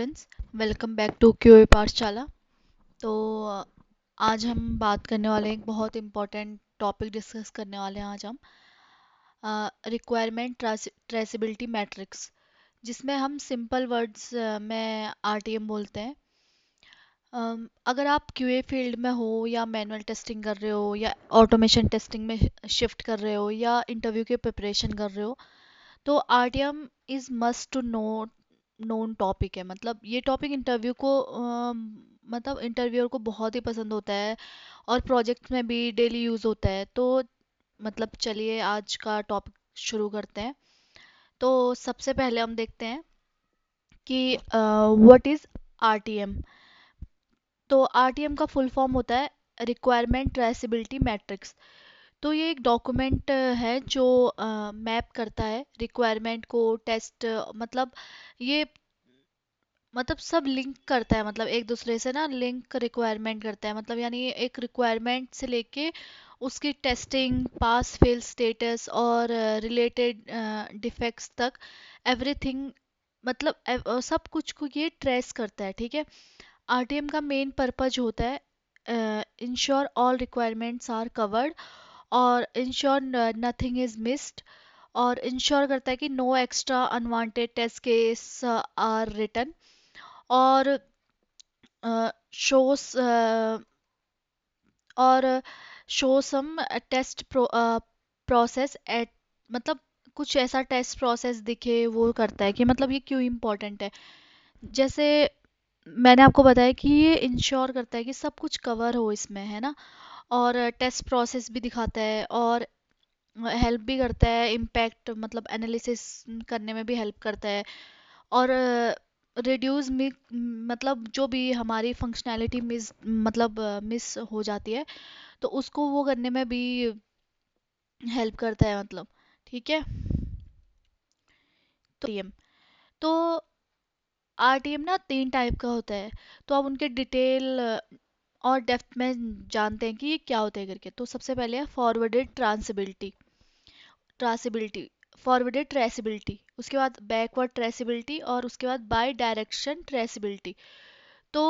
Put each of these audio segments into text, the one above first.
Friends, welcome back to QA Pathshala. तो आज हम बात करने वाले हैं, एक बहुत इम्पोर्टेंट टॉपिक डिस्कस करने वाले हैं आज हम रिक्वायरमेंट ट्रेसिबिलिटी मैट्रिक्स, जिसमें हम सिंपल वर्ड्स में आरटीएम बोलते हैं। अगर आप क्यूए फील्ड में हो या मैनुअल टेस्टिंग कर रहे हो या ऑटोमेशन टेस्टिंग में शिफ्ट कर रहे हो या इंटरव्यू की प्रिपरेशन कर रहे हो, तो RTM is must to known topic है। मतलब ये टॉपिक इंटरव्यू को मतलब इंटरव्यूअर को बहुत ही पसंद होता है और प्रोजेक्ट में भी डेली यूज़ होता है। तो मतलब चलिए आज का टॉपिक शुरू करते हैं। तो सबसे पहले हम देखते हैं कि व्हाट इज़ आरटीएम। तो आरटीएम का फुल फॉर्म होता है रिक्वायरमेंट ट्रेसिबिलिटी मैट्रिक्स। तो ये एक डॉक्यूमेंट है जो मैप करता है रिक्वायरमेंट को टेस्ट, मतलब ये मतलब सब लिंक करता है, मतलब एक दूसरे से ना लिंक रिक्वायरमेंट करता है। मतलब यानी एक रिक्वायरमेंट से लेके उसकी टेस्टिंग, पास फेल स्टेटस और रिलेटेड डिफेक्ट्स तक एवरीथिंग, मतलब सब कुछ को ये ट्रेस करता है। ठीक है। आरटीएम का मेन पर्पज होता है ensure all requirements are covered और इंश्योर नथिंग इज मिस्ड, और इंश्योर करता है कि no extra unwanted test case are written, और शोस और show some test process at, मतलब कुछ ऐसा टेस्ट प्रोसेस दिखे वो करता है कि मतलब ये क्यों इम्पोर्टेंट है। जैसे मैंने आपको बताया कि ये इंश्योर करता है कि सब कुछ कवर हो इसमें, है ना। और टेस्ट प्रोसेस भी दिखाता है और हेल्प भी करता है, इम्पैक्ट मतलब एनालिसिस करने में भी हेल्प करता है। और रिड्यूस मतलब जो भी हमारी फंक्शनैलिटी मतलब मिस हो जाती है, तो उसको वो करने में भी हेल्प करता है, मतलब। ठीक है। तो आरटीएम, तो आरटीएम ना 3 टाइप का होता है। तो अब उनके डिटेल और डेप्थ में जानते हैं कि ये क्या होता है करके। तो सबसे पहले है फॉरवर्डेड ट्रांसिबिलिटी ट्रांसिबिलिटी फॉरवर्डेड ट्रेसिबिलिटी, उसके बाद बैकवर्ड ट्रेसिबिलिटी, और उसके बाद बाय डायरेक्शन ट्रेसिबिलिटी। तो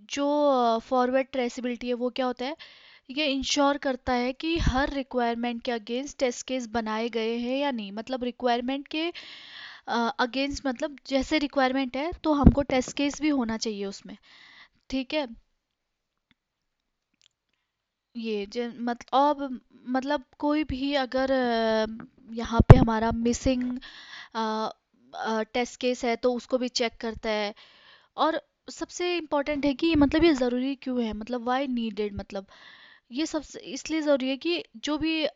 जो फॉरवर्ड ट्रेसिबिलिटी है वो क्या होता है, ये इंश्योर करता है कि हर रिक्वायरमेंट के अगेंस्ट टेस्ट केस बनाए गए हैं या नहीं। मतलब रिक्वायरमेंट के अगेंस्ट, मतलब जैसे रिक्वायरमेंट है तो हमको टेस्ट केस भी होना चाहिए उसमें। ठीक है। ये अब मतलब कोई भी अगर यहाँ पे हमारा मिसिंग टेस्ट केस है तो उसको भी चेक करता है। और सबसे इम्पोर्टेंट है कि मतलब ये ज़रूरी क्यों है, मतलब वाई नीडेड। मतलब ये सबसे इसलिए ज़रूरी है कि जो भी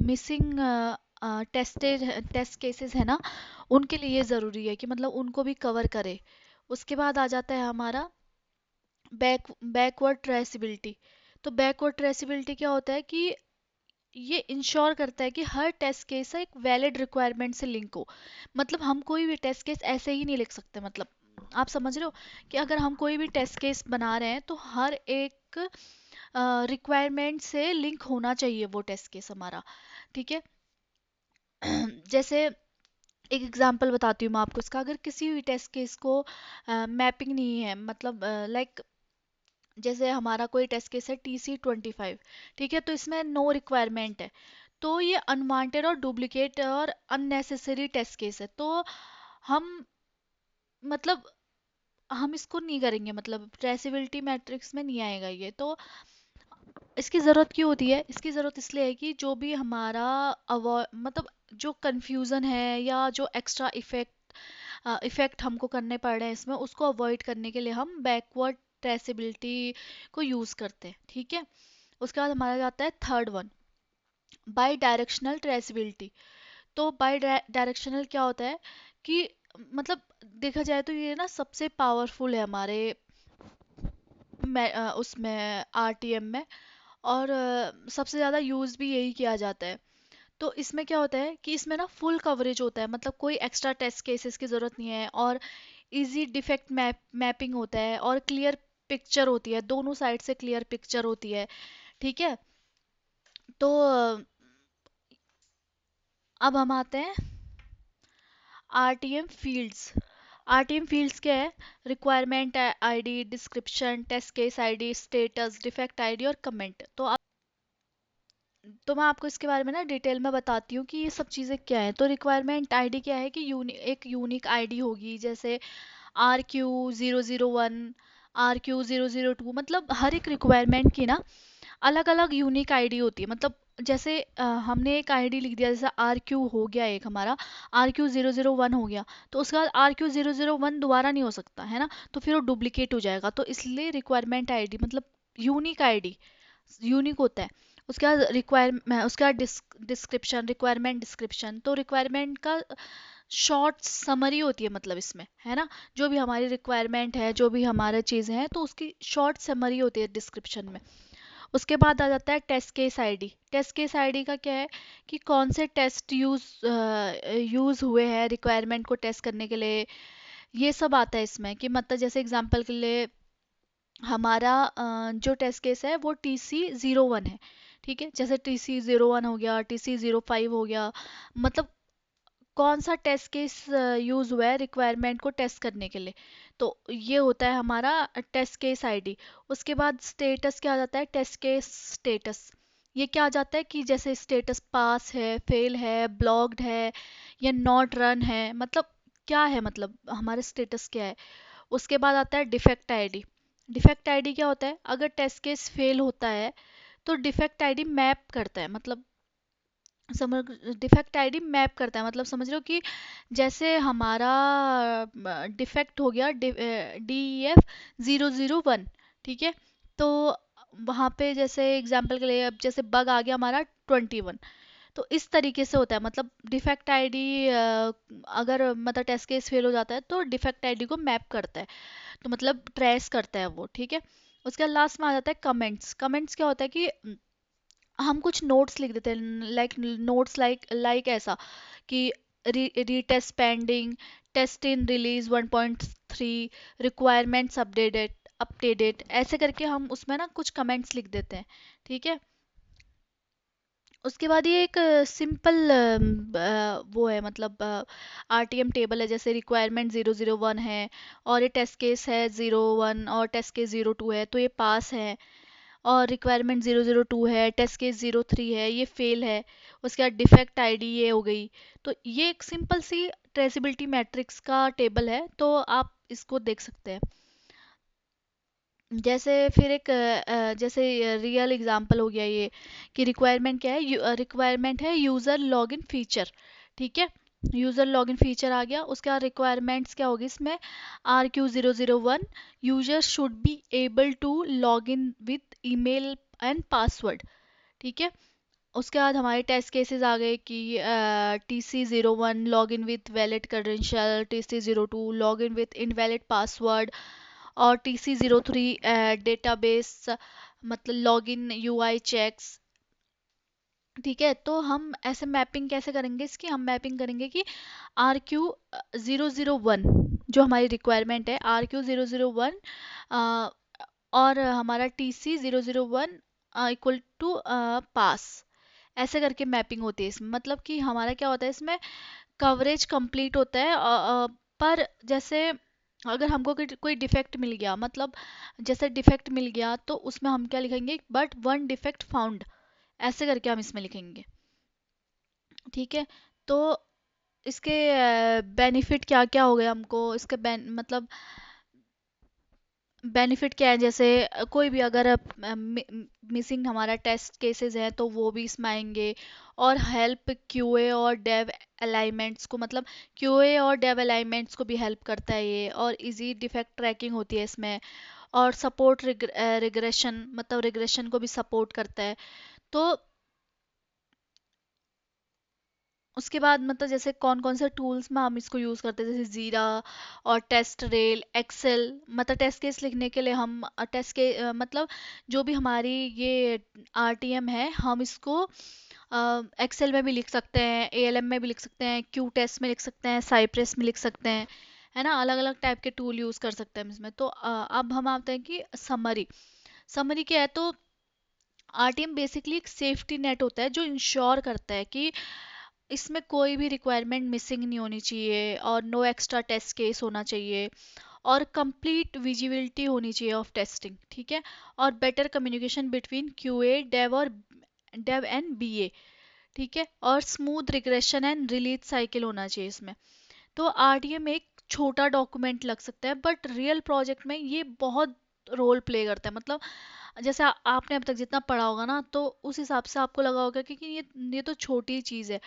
मिसिंग टेस्ट केसेस है ना, उनके लिए ये ज़रूरी है कि मतलब उनको भी कवर करे। उसके बाद आ जाता है हमारा बैकवर्ड ट्रेसिबिलिटी। तो बैकवर्ड ट्रेसिबिलिटी क्या होता है कि ये इंश्योर करता है कि हर टेस्ट केस एक वैलिड रिक्वायरमेंट से लिंक हो। मतलब हम कोई भी टेस्ट केस ऐसे ही नहीं लिख सकते। मतलब आप समझ रहे हो कि अगर हम कोई भी टेस्ट केस बना रहे हैं तो हर एक रिक्वायरमेंट से लिंक होना चाहिए वो टेस्ट केस हमारा। ठीक है। जैसे एक एग्जांपल बताती हूँ मैं आपको इसका। अगर किसी भी टेस्ट केस को मैपिंग नहीं है, मतलब लाइक जैसे हमारा कोई टेस्ट केस है TC25, ठीक है, तो इसमें नो रिक्वायरमेंट है, तो ये अनवांटेड और डुप्लीकेट और अननेसेसरी टेस्ट केस है। तो हम मतलब हम इसको नहीं करेंगे, मतलब ट्रेसिबिलिटी मैट्रिक्स में नहीं आएगा ये। तो इसकी ज़रूरत क्यों होती है, इसकी ज़रूरत इसलिए है कि जो भी हमारा मतलब जो कंफ्यूजन है या जो एक्स्ट्रा इफेक्ट हमको करने पड़ रहे हैं इसमें, उसको अवॉइड करने के लिए हम बैकवर्ड ट्रेसिबिलिटी को यूज़ करते हैं। ठीक है। उसके बाद हमारा आता है third one, by directional traceability. तो बाई डायरेक्शनल क्या होता है कि मतलब देखा जाए तो ये ना सबसे पावरफुल है हमारे उसमें आरटीएम में, और सबसे ज़्यादा यूज़ भी यही किया जाता है। तो इसमें क्या होता है कि इसमें ना फुल कवरेज होता है, मतलब कोई एक्स्ट्रा टेस्ट केसेस की ज़रूरत नहीं है, और इजी डिफेक्ट मैपिंग होता है, और क्लियर पिक्चर होती है, दोनों साइड से क्लियर पिक्चर होती है। ठीक है। तो अब हम आते हैं आरटीएम फील्ड्स। आरटीएम फील्ड्स क्या है? Requirement ID, description, test case ID, status, defect ID और कमेंट। तो मैं आपको इसके बारे में ना डिटेल में बताती हूँ कि ये सब चीज़ें क्या है। तो रिक्वायरमेंट आईडी क्या है कि एक यूनिक आईडी होगी, जैसे RQ001, RQ002, मतलब हर एक रिक्वायरमेंट की ना अलग अलग यूनिक आईडी होती है। मतलब जैसे हमने एक आईडी लिख दिया, जैसे RQ हो गया एक हमारा, RQ001 हो गया, तो उसके बाद RQ001 दोबारा नहीं हो सकता है ना, तो फिर वो डुप्लीकेट हो जाएगा। तो इसलिए रिक्वायरमेंट आईडी मतलब यूनिक आईडी, यूनिक होता है। उसके बाद उसके बाद डिस्क्रिप्शन, रिक्वायरमेंट डिस्क्रिप्शन, तो रिक्वायरमेंट का शॉर्ट समरी होती है, मतलब इसमें है ना, जो भी हमारी रिक्वायरमेंट है, जो भी हमारा चीज़ें हैं, तो उसकी शॉर्ट समरी होती है डिस्क्रिप्शन में। उसके बाद आ जाता है test case ID. Test case ID का क्या है कि कौन से टेस्ट यूज़ हुए हैं रिक्वायरमेंट को टेस्ट करने के लिए, ये सब आता है इसमें। कि मतलब जैसे एग्जांपल के लिए हमारा जो टेस्ट केस है वो TC01 है, ठीक है, जैसे TC01 हो गया, TC05 हो गया, मतलब कौन सा टेस्ट केस यूज हुआ है रिक्वायरमेंट को टेस्ट करने के लिए। तो ये होता है हमारा टेस्ट केस आईडी। उसके बाद स्टेटस क्या आ जाता है? Test case status. ये क्या आ जाता है कि जैसे स्टेटस पास है, फेल है, ब्लॉक्ड है, या नॉट रन है, मतलब क्या है, मतलब हमारा स्टेटस क्या है। उसके बाद आता है डिफेक्ट आईडी। डिफेक्ट आईडी क्या होता है? अगर टेस्ट केस फेल होता है तो डिफेक्ट आईडी मैप करता है, मतलब समझ, डिफेक्ट आईडी मैप करता है, मतलब समझ रहे हो कि जैसे हमारा डिफेक्ट हो गया DEF001, ठीक है, तो वहाँ पे जैसे एग्जांपल के लिए अब जैसे बग आ गया हमारा 21, तो इस तरीके से होता है। मतलब डिफेक्ट आईडी अगर मतलब टेस्ट केस फेल हो जाता है तो डिफेक्ट आईडी को मैप करता है, तो मतलब ट्रेस करता है वो, ठीक है। उसके लास्ट में आ जाता है कमेंट्स। कमेंट्स क्या होता है कि हम कुछ नोट्स लिख देते हैं, लाइक ऐसा कि रीटेस्ट पेंडिंग, टेस्ट इन रिलीज 1.3, रिक्वायरमेंट्स अपडेटेड, ऐसे करके हम उसमें ना कुछ कमेंट्स लिख देते हैं, ठीक है। उसके बाद ये एक सिंपल वो है, मतलब RTM टेबल है। जैसे रिक्वायरमेंट 001 है और ये टेस्ट केस है 01 और टेस्ट केस 02 है, तो ये पास है। और रिक्वायरमेंट 002 है, टेस्ट केस 03 है, ये फेल है। उसके बाद डिफेक्ट आईडी ये हो गई। तो ये एक सिंपल सी ट्रेसिबिलिटी मैट्रिक्स का टेबल है, तो आप इसको देख सकते हैं। जैसे फिर एक जैसे रियल एग्जांपल हो गया ये, कि रिक्वायरमेंट क्या है? रिक्वायरमेंट है यूज़र लॉगिन फीचर, ठीक है। यूज़र लॉगिन फीचर आ गया। उसके बाद रिक्वायरमेंट्स क्या होगी इसमें? RQ001, user should be able to log in with email and password, ठीक है। उसके बाद हमारे टेस्ट केसेस आ गए कि TC01 log in with valid credential, TC02 log in with invalid password, और TC03 डेटाबेस, मतलब लॉगिन UI चेक्स, ठीक है। तो हम ऐसे मैपिंग कैसे करेंगे इसकी? हम मैपिंग करेंगे कि RQ001 जो हमारी रिक्वायरमेंट है, RQ001 और हमारा TC001 इक्वल टू पास, ऐसे करके मैपिंग होती है इसमें। मतलब कि हमारा क्या होता है इसमें, कवरेज कंप्लीट होता है। पर जैसे अगर हमको कोई डिफेक्ट मिल गया, मतलब जैसे डिफेक्ट मिल गया तो उसमें हम क्या लिखेंगे? बट वन डिफेक्ट फाउंड, ऐसे करके हम इसमें लिखेंगे, ठीक है। तो इसके बेनिफिट क्या क्या हो गए हमको, इसके मतलब बेनिफिट क्या है? जैसे कोई भी अगर मिसिंग हमारा टेस्ट केसेस है तो वो भी इसमें आएंगे। और हेल्प QA और डेव अलाइनमेंट्स को, मतलब QA और डेव अलाइनमेंट्स को भी हेल्प करता है ये। और इजी डिफेक्ट ट्रैकिंग होती है इसमें। और सपोर्ट रिग्रेशन, मतलब रिग्रेशन को भी सपोर्ट करता है। तो उसके बाद मतलब जैसे कौन कौन से टूल्स में हम इसको यूज़ करते हैं, जैसे जीरा और टेस्ट रेल, एक्सेल, मतलब टेस्ट केस लिखने के लिए हम टेस्ट के मतलब जो भी हमारी ये RTM है, हम इसको एक्सेल में भी लिख सकते हैं, ALM में भी लिख सकते हैं, क्यू टेस्ट में लिख सकते हैं, साइप्रेस में लिख सकते हैं, है ना। अलग अलग टाइप के टूल यूज़ कर सकते हैं हम इसमें। तो अब हम आते हैं कि समरी। समरी क्या है? तो RTM बेसिकली एक सेफ्टी नेट होता है जो इंश्योर करता है कि इसमें कोई भी रिक्वायरमेंट मिसिंग नहीं होनी चाहिए और नो एक्स्ट्रा टेस्ट केस होना चाहिए और कंप्लीट विजिबिलिटी होनी चाहिए ऑफ टेस्टिंग, ठीक है। और better communication between QA dev और डेव एंड बीए, ठीक है। और smooth regression and release cycle होना चाहिए इसमें। तो आरडीएम एक छोटा डॉक्यूमेंट लग सकता है बट रियल प्रोजेक्ट में ये बहुत रोल प्ले करता है। मतलब जैसे आपने अब तक जितना पढ़ा होगा ना, तो उस हिसाब से आपको लगा होगा कि ये तो छोटी चीज़ है,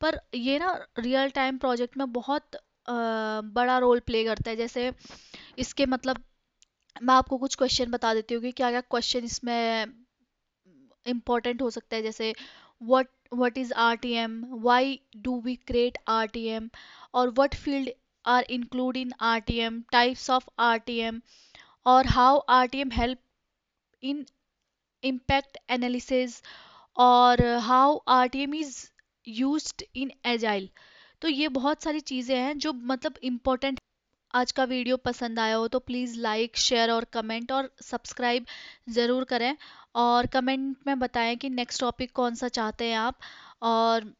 पर ये ना रियल टाइम प्रोजेक्ट में बहुत बड़ा रोल प्ले करता है। जैसे इसके मतलब मैं आपको कुछ क्वेश्चन बता देती हूँ कि क्या क्या क्वेश्चन इसमें इम्पोर्टेंट हो सकता है। जैसे what is RTM, why do we create RTM, और what field are include in RTM, types of RTM, और how RTM help in impact analysis, और how RTM is used in agile. तो ये बहुत सारी चीज़ें हैं जो मतलब इम्पोर्टेंट। आज का वीडियो पसंद आया हो तो प्लीज़ लाइक शेयर और कमेंट और सब्सक्राइब ज़रूर करें। और कमेंट में बताएं कि नेक्स्ट टॉपिक कौन सा चाहते हैं आप। और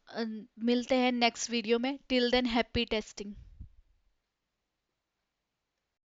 मिलते हैं नेक्स्ट वीडियो में। Till than happy testing.